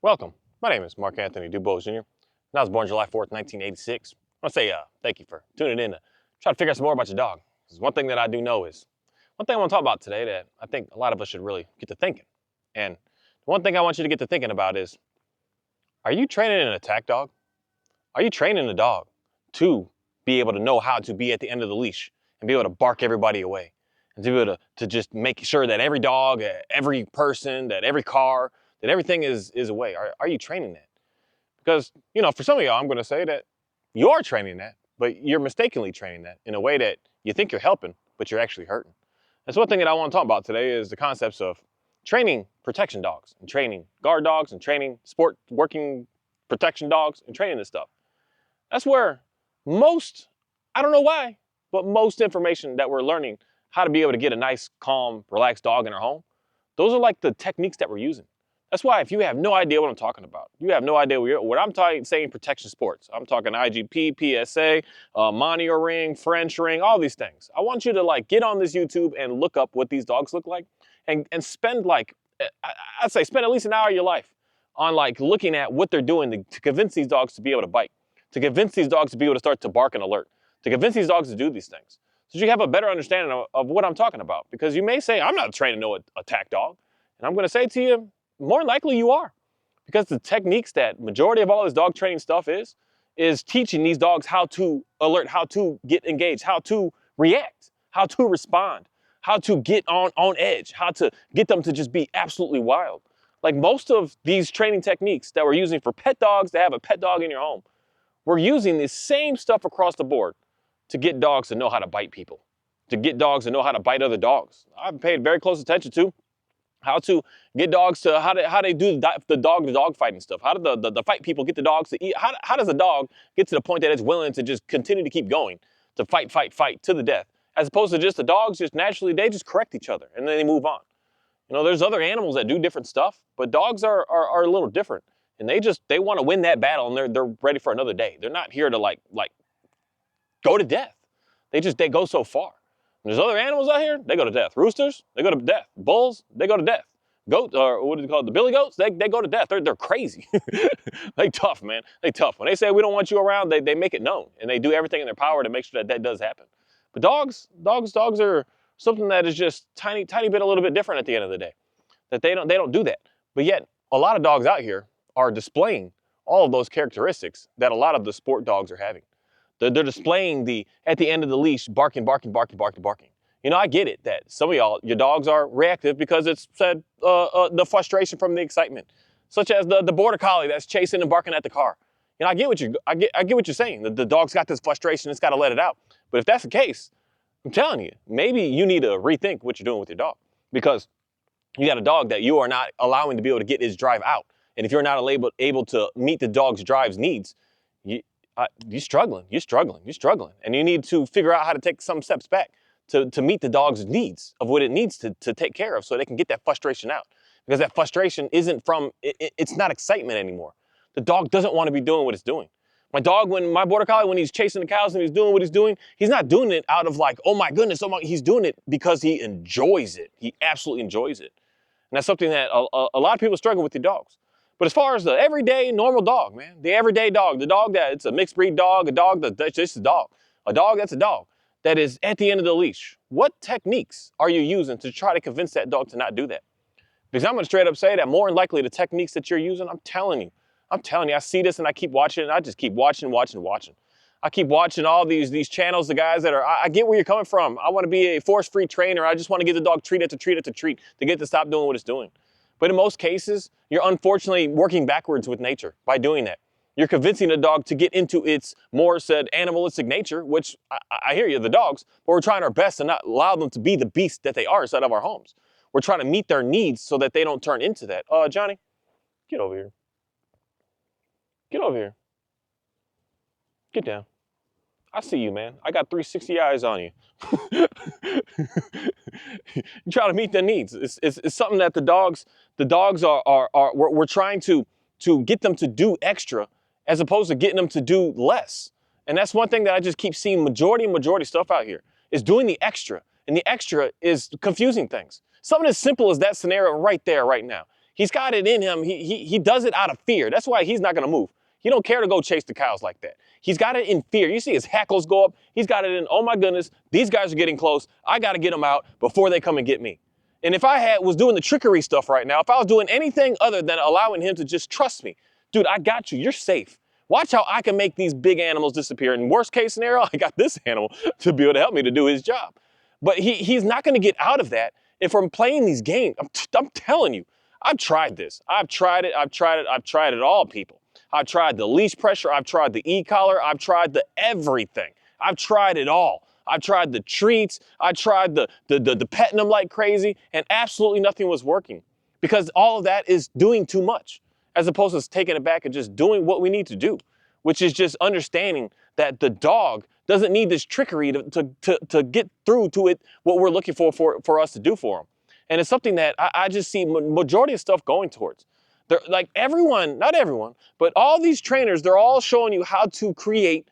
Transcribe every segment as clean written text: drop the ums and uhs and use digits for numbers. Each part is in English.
Welcome. My name is Mark Anthony Dubose Jr. and I was born July 4th, 1986. I want to say thank you for tuning in to try to figure out some more about your dog. Because one thing that I do know is, one thing I want to talk about today that I think a lot of us should really get to thinking. And the one thing I want you to get to thinking about is, are you training an attack dog? Are you training the dog to be able to know how to be at the end of the leash and be able to bark everybody away? And to be able to just make sure that every dog, every person, that every car, that everything is away. Are you training that? Because, for some of y'all, I'm going to say that you're training that, but you're mistakenly training that in a way that you think you're helping, but you're actually hurting. That's one thing that I want to talk about today is the concepts of training protection dogs and training guard dogs and training sport working protection dogs and training this stuff. That's where most, I don't know why, but most information that we're learning how to be able to get a nice, calm, relaxed dog in our home, those are like the techniques that we're using. That's why if you have no idea what I'm talking about, you have no idea what I'm saying protection sports. I'm talking IGP, PSA, Monio ring, French ring, all these things. I want you to get on this YouTube and look up what these dogs look like and spend I'd say spend at least an hour of your life on looking at what they're doing to convince these dogs to be able to bite, to convince these dogs to be able to start to bark and alert, to convince these dogs to do these things. So you have a better understanding of what I'm talking about. Because you may say, I'm not training no attack dog. And I'm going to say to you, more likely you are. Because the techniques that majority of all this dog training stuff is teaching these dogs how to alert, how to get engaged, how to react, how to respond, how to get on edge, how to get them to just be absolutely wild. Like most of these training techniques that we're using for pet dogs to have a pet dog in your home, we're using the same stuff across the board to get dogs to know how to bite people, to get dogs to know how to bite other dogs. I've paid very close attention to how to get dogs to how they do the dog fighting stuff. How do the fight people get the dogs to eat? How does a dog get to the point that it's willing to just continue to keep going, to fight to the death, as opposed to just the dogs just naturally, they just correct each other and then they move on. There's other animals that do different stuff, but dogs are a little different. And they want to win that battle and they're ready for another day. They're not here to like go to death. They go so far. There's other animals out here, they go to death. Roosters, they go to death. Bulls, they go to death. Goats, or what do they call it? The billy goats, they go to death. They're crazy. They tough, man. They tough. When they say we don't want you around, they make it known. And they do everything in their power to make sure that does happen. But dogs are something that is just tiny bit a little bit different at the end of the day. That they don't do that. But yet, a lot of dogs out here are displaying all of those characteristics that a lot of the sport dogs are having. They're displaying at the end of the leash, barking. I get it that some of y'all, your dogs are reactive because it's said the frustration from the excitement, such as the border collie that's chasing and barking at the car. I get what you're saying. The dog's got this frustration, it's got to let it out. But if that's the case, I'm telling you, maybe you need to rethink what you're doing with your dog, because you got a dog that you are not allowing to be able to get his drive out. And if you're not able to meet the dog's drive's needs, you're struggling. And you need to figure out how to take some steps back to meet the dog's needs of what it needs to take care of so they can get that frustration out. Because that frustration it's not excitement anymore. The dog doesn't want to be doing what it's doing. My border collie, when he's chasing the cows and he's doing what he's doing, he's not doing it out of oh my goodness, he's doing it because he enjoys it. He absolutely enjoys it. And that's something that a lot of people struggle with their dogs. But as far as the everyday normal dog, man, the everyday dog, the dog that it's a mixed breed dog, a dog that's just a dog that's a dog that is at the end of the leash. What techniques are you using to try to convince that dog to not do that? Because I'm going to straight up say that more than likely the techniques that you're using, I'm telling you, I see this and I keep watching and I just keep watching. I keep watching all these channels, the guys that I get where you're coming from. I want to be a force-free trainer. I just want to get the dog treat after treat to get it to stop doing what it's doing. But in most cases, you're unfortunately working backwards with nature by doing that. You're convincing the dog to get into its more said animalistic nature, which I hear you, the dogs, but we're trying our best to not allow them to be the beast that they are inside of our homes. We're trying to meet their needs so that they don't turn into that. Johnny, get over here. Get over here. Get down. I see you, man. I got 360 eyes on you. You try to meet their needs. It's something that the dogs we're trying to get them to do extra as opposed to getting them to do less. And that's one thing that I just keep seeing majority stuff out here is doing the extra. And the extra is confusing things. Something as simple as that scenario right there, right now. He's got it in him. He does it out of fear. That's why he's not going to move. He don't care to go chase the cows like that. He's got it in fear. You see his hackles go up. He's got it in, oh my goodness, these guys are getting close. I got to get them out before they come and get me. And if I was doing the trickery stuff right now, if I was doing anything other than allowing him to just trust me, dude, I got you. You're safe. Watch how I can make these big animals disappear. In worst case scenario, I got this animal to be able to help me to do his job. But he's not going to get out of that if I'm playing these games. I'm telling you, I've tried this. I've tried it. I've tried it all, people. I've tried the leash pressure. I've tried the e-collar. I've tried the everything. I've tried it all. I've tried the treats. I tried the petting them like crazy, and absolutely nothing was working because all of that is doing too much as opposed to taking it back and just doing what we need to do, which is just understanding that the dog doesn't need this trickery to get through to it what we're looking for us to do for them. And it's something that I just see majority of stuff going towards. They're like everyone, not everyone, but all these trainers, they're all showing you how to train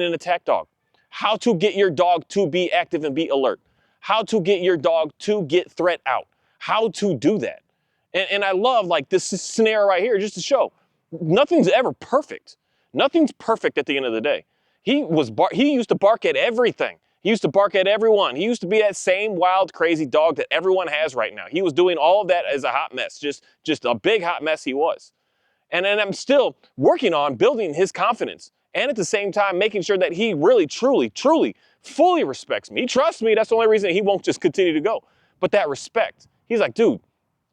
an attack dog, how to get your dog to be active and be alert, how to get your dog to get threat out, how to do that. And I love like this scenario right here just to show nothing's ever perfect. Nothing's perfect at the end of the day. He used to bark at everything. He used to bark at everyone. He used to be that same wild, crazy dog that everyone has right now. He was doing all of that as a hot mess, just a big hot mess he was. And I'm still working on building his confidence and at the same time making sure that he really, truly, truly, fully respects me. He trusts me. That's the only reason he won't just continue to go. But that respect, he's like, dude,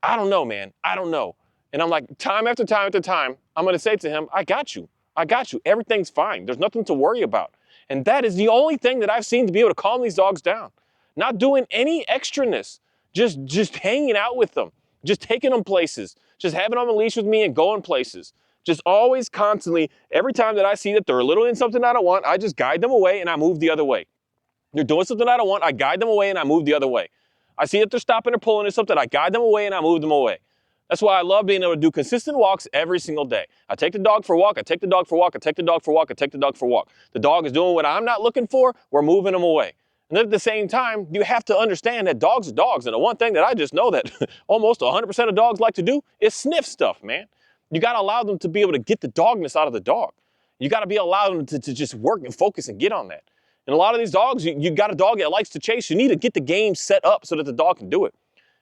I don't know, man. I don't know. And I'm like, time after time after time, I'm going to say to him, I got you. I got you. Everything's fine. There's nothing to worry about. And that is the only thing that I've seen to be able to calm these dogs down. Not doing any extraness, just hanging out with them, just taking them places, just having them on a leash with me and going places. Just always constantly, every time that I see that they're a little in something I don't want, I just guide them away and I move the other way. They're doing something I don't want, I guide them away and I move the other way. I see that they're stopping or pulling or something, I guide them away and I move them away. That's why I love being able to do consistent walks every single day. I take the dog for a walk, I take the dog for a walk, I take the dog for a walk, I take the dog for a walk. The dog is doing what I'm not looking for, we're moving them away. And then at the same time, you have to understand that dogs are dogs. And the one thing that I just know that almost 100% of dogs like to do is sniff stuff, man. You got to allow them to be able to get the dogness out of the dog. You got to be allowed them to just work and focus and get on that. And a lot of these dogs, you got a dog that likes to chase, you need to get the game set up so that the dog can do it.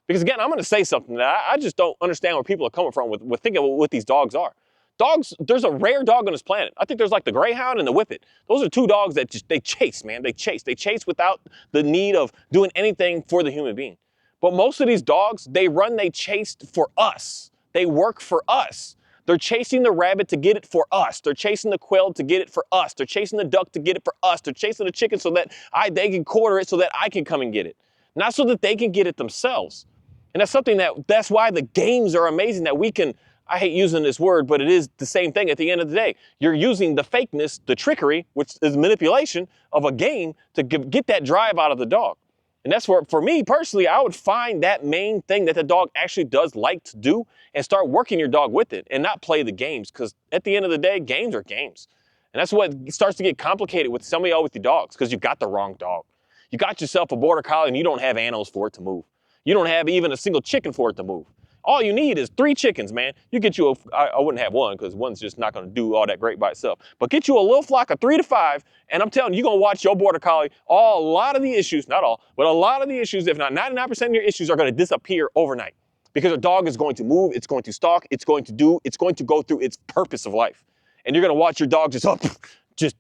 Because again, I'm going to say something that I just don't understand where people are coming from with thinking about what these dogs are. Dogs, there's a rare dog on this planet. I think there's like the Greyhound and the Whippet. Those are two dogs that they chase, man. They chase without the need of doing anything for the human being. But most of these dogs, they chase for us. They work for us. They're chasing the rabbit to get it for us. They're chasing the quail to get it for us. They're chasing the duck to get it for us. They're chasing the chicken so that they can quarter it so that I can come and get it. Not so that they can get it themselves. And that's something that's why the games are amazing, that we can, I hate using this word, but it is the same thing at the end of the day. You're using the fakeness, the trickery, which is manipulation of a game to get that drive out of the dog. And that's where, for me personally, I would find that main thing that the dog actually does like to do and start working your dog with it and not play the games. Because at the end of the day, games are games. And that's what starts to get complicated with some of y'all with your dogs, because you got the wrong dog. You got yourself a border collie and you don't have animals for it to move. You don't have even a single chicken for it to move. All you need is 3 chickens, man. You get you I wouldn't have one because one's just not going to do all that great by itself. But get you a little flock of 3 to 5, and I'm telling you, you're going to watch your border collie. A lot of the issues, not all, but a lot of the issues, if not 99% of your issues, are going to disappear overnight. Because a dog is going to move, it's going to stalk, it's going to go through its purpose of life. And you're going to watch your dog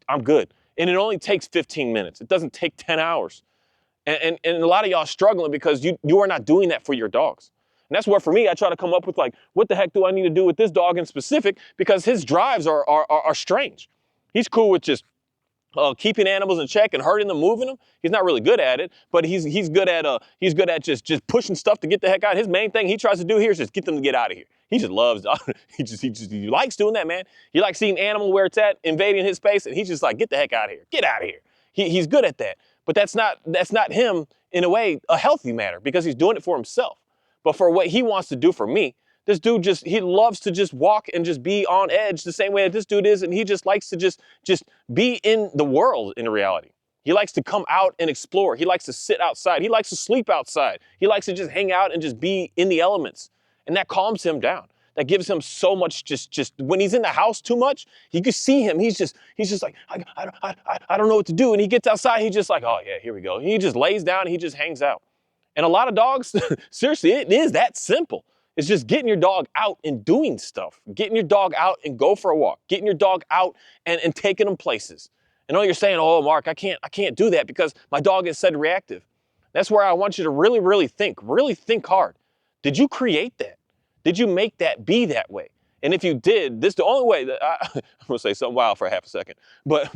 I'm good. And it only takes 15 minutes. It doesn't take 10 hours. And a lot of y'all are struggling because you are not doing that for your dogs. And that's where, for me, I try to come up with, like, what the heck do I need to do with this dog in specific? Because his drives are strange. He's cool with just keeping animals in check and hurting them, moving them. He's not really good at it, but he's good at just pushing stuff to get the heck out. His main thing he tries to do here is just get them to get out of here. He just loves, he likes doing that, man. He likes seeing animal where it's at, invading his space, and he's just like, get the heck out of here. Get out of here. He's good at that. But that's not him, in a way, a healthy manner, because he's doing it for himself. But for what he wants to do for me, this dude he loves to just walk and just be on edge the same way that this dude is, and he just likes to just be in the world in reality. He likes to come out and explore. He likes to sit outside. He likes to sleep outside. He likes to just hang out and just be in the elements. And that calms him down. That gives him so much, just when he's in the house too much, you can see him. He's just like, I don't know what to do. And he gets outside, he's just like, oh yeah, here we go. He just lays down and he just hangs out. And a lot of dogs, seriously, it is that simple. It's just getting your dog out and doing stuff. Getting your dog out and go for a walk. Getting your dog out and taking them places. I know you're saying, oh, Mark, I can't do that because my dog is said reactive. That's where I want you to really think hard. Did you create that? Did you make that be that way? And if you did, this is the only way that I'm gonna say something wild for half a second, but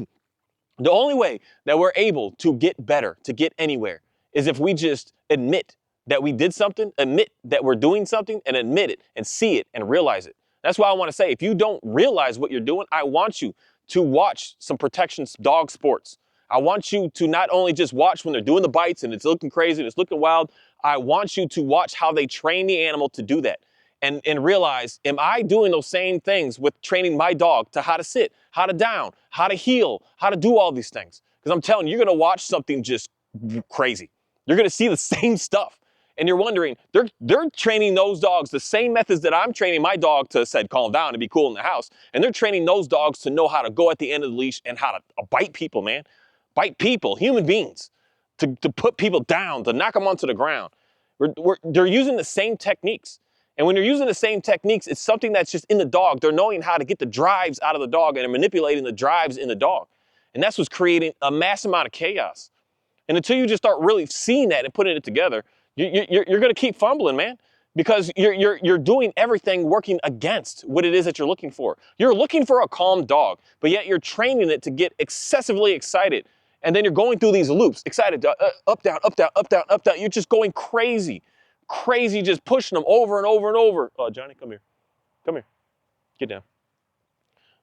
the only way that we're able to get better, to get anywhere, is if we just admit that we did something, admit that we're doing something, and admit it, and see it, and realize it. That's why I want to say, if you don't realize what you're doing, I want you to watch some protection dog sports. I want you to not only just watch when they're doing the bites and it's looking crazy and it's looking wild, I want you to watch how they train the animal to do that. And realize, am I doing those same things with training my dog to how to sit, how to down, how to heel, how to do all these things? Because I'm telling you, you're going to watch something just crazy. You're going to see the same stuff. And you're wondering, they're training those dogs the same methods that I'm training my dog to said calm down and be cool in the house. And they're training those dogs to know how to go at the end of the leash and how to bite people, man. Bite people, human beings, to put people down, to knock them onto the ground. They're using the same techniques. And when you're using the same techniques, it's something that's just in the dog. They're knowing how to get the drives out of the dog and manipulating the drives in the dog. And that's what's creating a mass amount of chaos. And until you just start really seeing that and putting it together, you're going to keep fumbling, man, because you're doing everything working against what it is that you're looking for. You're looking for a calm dog, but yet you're training it to get excessively excited. And then you're going through these loops, excited, up, down, up, down, up, down, up, down. You're just going crazy, just pushing them over and over and over. Oh, Johnny, come here. Come here. Get down.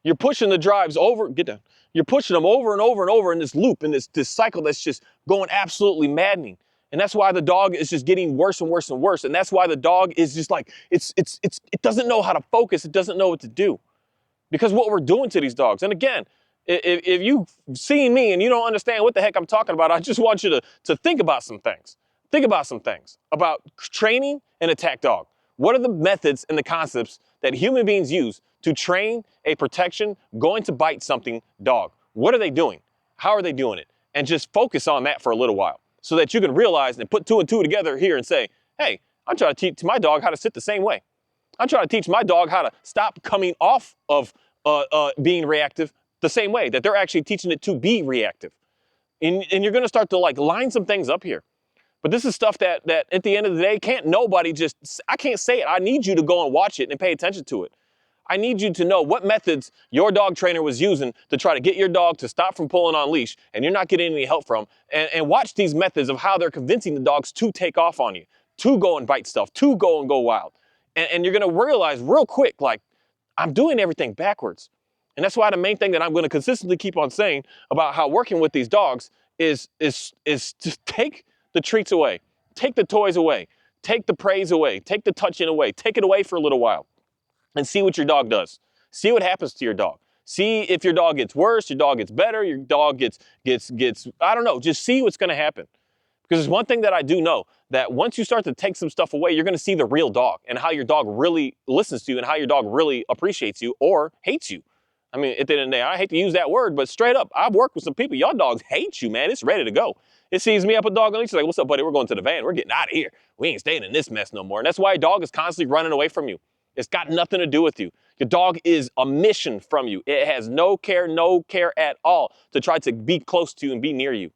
You're pushing the drives over, get down. You're pushing them over and over and over in this loop, in this cycle that's just going absolutely maddening. And that's why the dog is just getting worse and worse and worse. And that's why the dog is just like, it doesn't know how to focus. It doesn't know what to do. Because what we're doing to these dogs. And again, if you've seen me and you don't understand what the heck I'm talking about, I just want you to think about some things. Think about some things about training an attack dog. What are the methods and the concepts that human beings use to train a protection going to bite something dog? What are they doing? How are they doing it? And just focus on that for a little while so that you can realize and put two and two together here and say, hey, I'm trying to teach my dog how to sit the same way. I'm trying to teach my dog how to stop coming off of being reactive the same way that they're actually teaching it to be reactive. And you're going to start to like line some things up here. But this is stuff that at the end of the day, I can't say it. I need you to go and watch it and pay attention to it. I need you to know what methods your dog trainer was using to try to get your dog to stop from pulling on leash and you're not getting any help from. And watch these methods of how they're convincing the dogs to take off on you, to go and bite stuff, to go and go wild. And you're going to realize real quick, like, I'm doing everything backwards. And that's why the main thing that I'm going to consistently keep on saying about how working with these dogs is just take the treats away, take the toys away, take the praise away, take the touching away, take it away for a little while and see what your dog does. See what happens to your dog. See if your dog gets worse, your dog gets better, your dog gets, I don't know, just see what's going to happen. Because there's one thing that I do know, that once you start to take some stuff away, you're going to see the real dog and how your dog really listens to you and how your dog really appreciates you or hates you. I mean, at the end of the day, I hate to use that word, but straight up, I've worked with some people. Y'all dogs hate you, man. It's ready to go. It sees me up a dog on leash. It's like, what's up, buddy? We're going to the van. We're getting out of here. We ain't staying in this mess no more. And that's why a dog is constantly running away from you. It's got nothing to do with you. Your dog is a mission from you. It has no care at all to try to be close to you and be near you.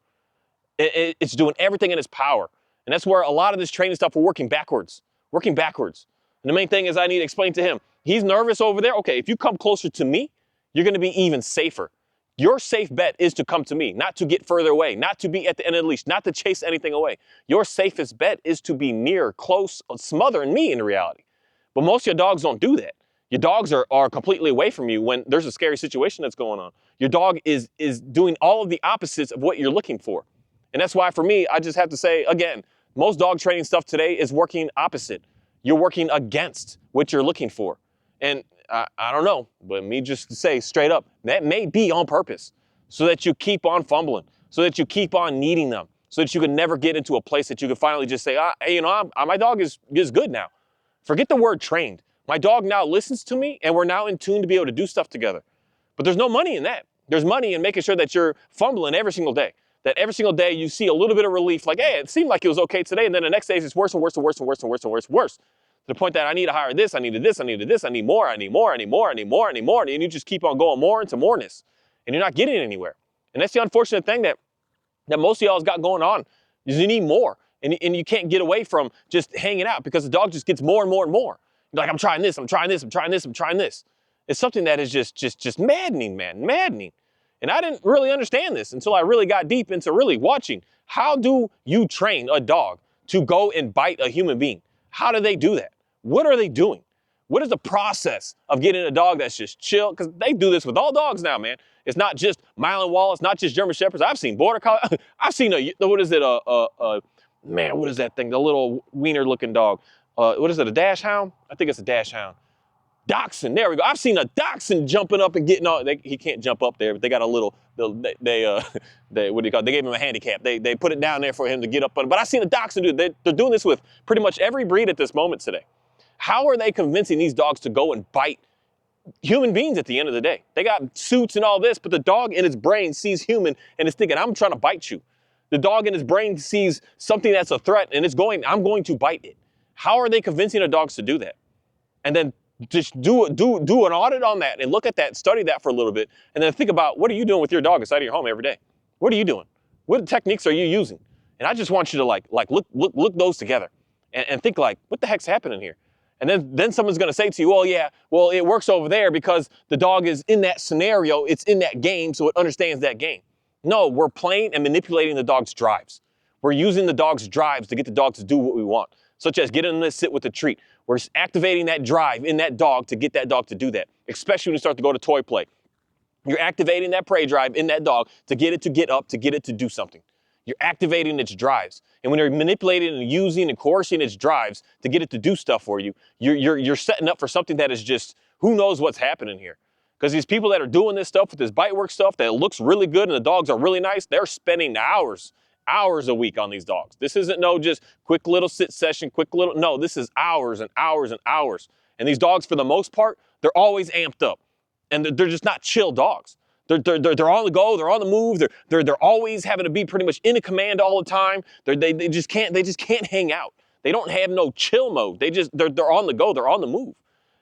It's doing everything in its power. And that's where a lot of this training stuff, we're working backwards. And the main thing is I need to explain to him, he's nervous over there. Okay, if you come closer to me, you're going to be even safer. Your safe bet is to come to me, not to get further away, not to be at the end of the leash, not to chase anything away. Your safest bet is to be near, close, smothering me in reality. But most of your dogs don't do that. Your dogs are completely away from you when there's a scary situation that's going on. Your dog is doing all of the opposites of what you're looking for. And that's why for me, I just have to say, again, most dog training stuff today is working opposite. You're working against what you're looking for. And I don't know, but me just to say straight up, that may be on purpose so that you keep on fumbling, so that you keep on needing them, so that you can never get into a place that you can finally just say, hey, my dog is good now. Forget the word trained. My dog now listens to me and we're now in tune to be able to do stuff together. But there's no money in that. There's money in making sure that you're fumbling every single day. That every single day you see a little bit of relief, like, hey, it seemed like it was okay today, and then the next day it's worse and worse and worse and worse and worse and worse and worse. To the point that I need to hire this, I needed this, I needed this, I need more, I need more, I need more, I need more, I need more, and you just keep on going more into moreness, and you're not getting anywhere. And that's the unfortunate thing that most of y'all's got going on, is you need more, and you can't get away from just hanging out because the dog just gets more and more and more. You're like, I'm trying this, I'm trying this, I'm trying this, I'm trying this. It's something that is just maddening, man, maddening. And I didn't really understand this until I really got deep into really watching. How do you train a dog to go and bite a human being? How do they do that? What are they doing? What is the process of getting a dog that's just chill? Because they do this with all dogs now, man. It's not just Mile and Wall. It's not just German Shepherds. I've seen Border Collie. I've seen what is it? Man, what is that thing? The little wiener looking dog. What is it? A dash hound? I think it's a dash hound. Dachshund, there we go. I've seen a dachshund jumping up and getting on. He can't jump up there, but they got a little. What do you call it? They gave him a handicap. They put it down there for him to get up on. But I've seen a dachshund do it. They're doing this with pretty much every breed at this moment today. How are they convincing these dogs to go and bite human beings at the end of the day? They got suits and all this, but the dog in its brain sees human and is thinking, I'm trying to bite you. The dog in his brain sees something that's a threat and it's going, I'm going to bite it. How are they convincing the dogs to do that? And then just do an audit on that and look at that, study that for a little bit, and then think about, what are you doing with your dog inside of your home every day? What are you doing? What techniques are you using? And I just want you to look those together and think like, what the heck's happening here? And then someone's gonna say to you, oh yeah, well it works over there because the dog is in that scenario, it's in that game, so it understands that game. No, we're playing and manipulating the dog's drives. We're using the dog's drives to get the dog to do what we want, such as getting them to sit with a treat. We're activating that drive in that dog to get that dog to do that, especially when you start to go to toy play. You're activating that prey drive in that dog to get it to get up, to get it to do something. You're activating its drives. And when you're manipulating and using and coercing its drives to get it to do stuff for you, you're setting up for something that is just, who knows what's happening here. Because these people that are doing this stuff with this bite work stuff that looks really good and the dogs are really nice, they're spending hours a week on these dogs. This isn't no just quick little sit session, no, this is hours and hours and hours. And these dogs, for the most part, they're always amped up. And they're just not chill dogs. They're on the go, they're on the move, they're always having to be pretty much in a command all the time. They just can't hang out. They don't have no chill mode. They're on the go, they're on the move.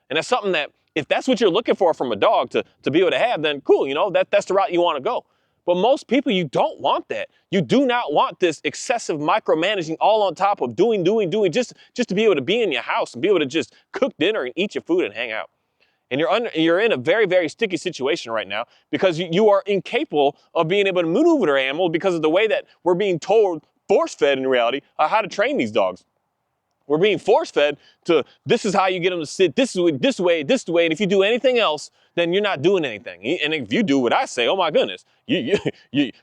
And that's something that, if that's what you're looking for from a dog to be able to have, then cool, that's the route you want to go. But most people, you don't want that. You do not want this excessive micromanaging all on top of doing, just to be able to be in your house and be able to just cook dinner and eat your food and hang out. And you're in a very, very sticky situation right now because you are incapable of being able to maneuver the animal because of the way that we're being told, force-fed in reality, how to train these dogs. We're being force-fed to, this is how you get them to sit this way, and if you do anything else, then you're not doing anything. And if you do what I say, oh my goodness,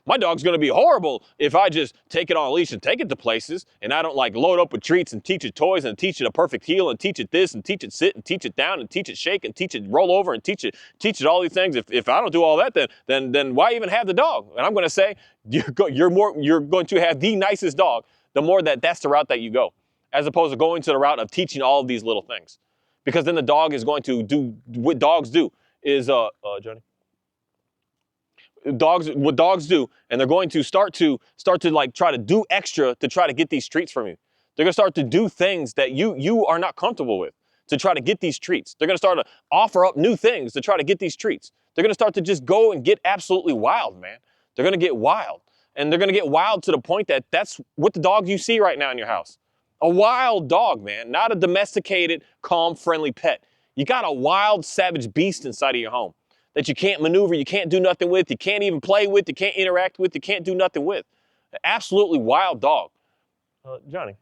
my dog's gonna be horrible if I just take it on a leash and take it to places, and I don't load up with treats and teach it toys and teach it a perfect heel and teach it this and teach it sit and teach it down and teach it shake and teach it roll over and teach it all these things. If I don't do all that, then why even have the dog? And I'm gonna say, you're going to have the nicest dog the more that's the route that you go, as opposed to going to the route of teaching all of these little things. Because then the dog is going to do what dogs do is, Johnny? What dogs do, and they're going to start to try to do extra to try to get these treats from you. They're gonna start to do things that you are not comfortable with to try to get these treats. They're gonna start to offer up new things to try to get these treats. They're gonna start to just go and get absolutely wild, man. They're gonna get wild. And they're gonna get wild to the point that that's what the dog you see right now in your house. A wild dog, man, not a domesticated, calm, friendly pet. You got a wild, savage beast inside of your home that you can't maneuver, you can't do nothing with, you can't even play with, you can't interact with, you can't do nothing with. An absolutely wild dog. Johnny.